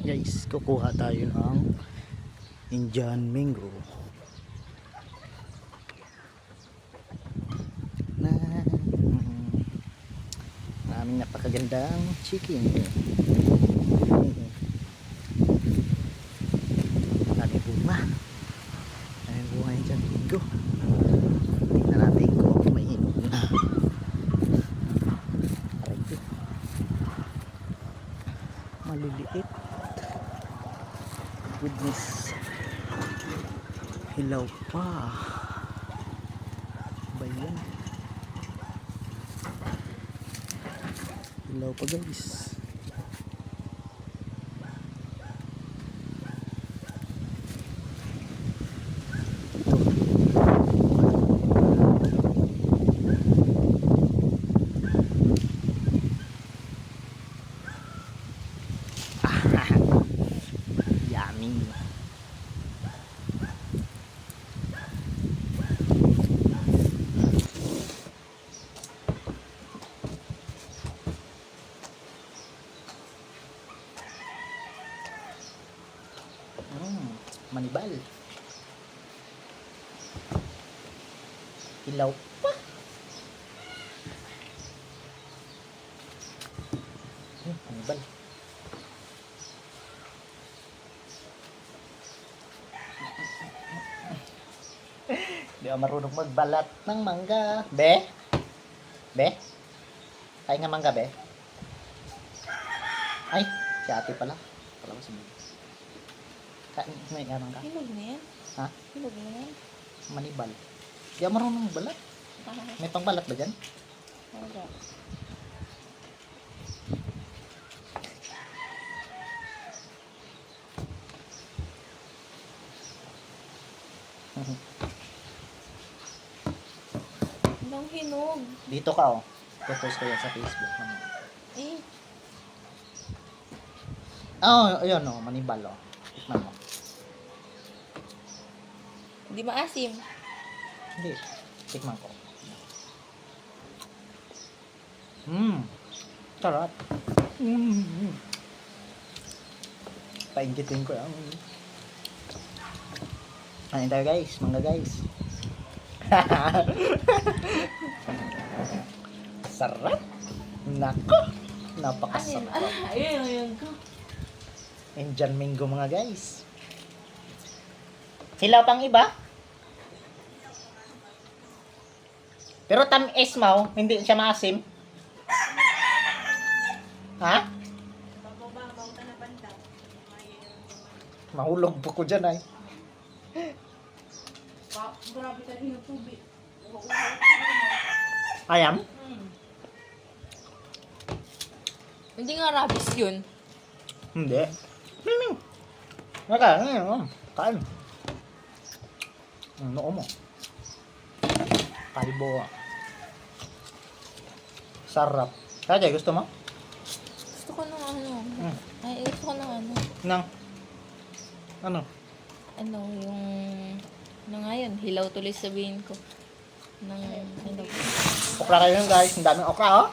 Guys, kukuha tayo ng Indian mango na aming napakagandang chicken. Dami bunga Indian mango. Tingnan natin kung may hinog na. Aray, maliliit. Goodness, hilaw pa ba yan? Hilaw pa guys. Yummy. Manibal. Hilaw pa. Manibal. Di ako marunong magbalat ng mangga. Be? Be? Kaya nga mangga, be? Ay, si ate pala. Pala ko sabihin. Kain nga mangga. Hinog na yan? Ha? Hinog na yan? Manibal. Di ako marunong magbalat. May pangbalat ba dyan? Wala. Anong hinog? Dito ka, oh. Post ko yan sa Facebook naman. Eh, Oh, ayun, oh. Manibal, oh. Tikman mo. hindi maasim. Hindi. Tikman ko. Sarap. Paingitin ko yan. Kain tayo guys. Mangga guys. Sarap. Nako. Napakasarap. Ayun ko. Indian mango mga guys. Sila pang iba. Pero tamis mo, hindi siya maasim. Ha? Mahulog po ko dyan ay. Grabe tayo yung tubig. Ayam? Hindi nga rabies yun. Hindi. Nakain. Kain. Ang noo mo. Kalbo. Sarap. Kaya gusto mo? Gusto ko ng ano. Ay, gusto ko ng ano. Nang? Ano? Ano, yung... Ano nga yun? Hilaw tuloy sabihin ko. Ng... Ano? Okra kayo yun guys. Ang daming okra oh.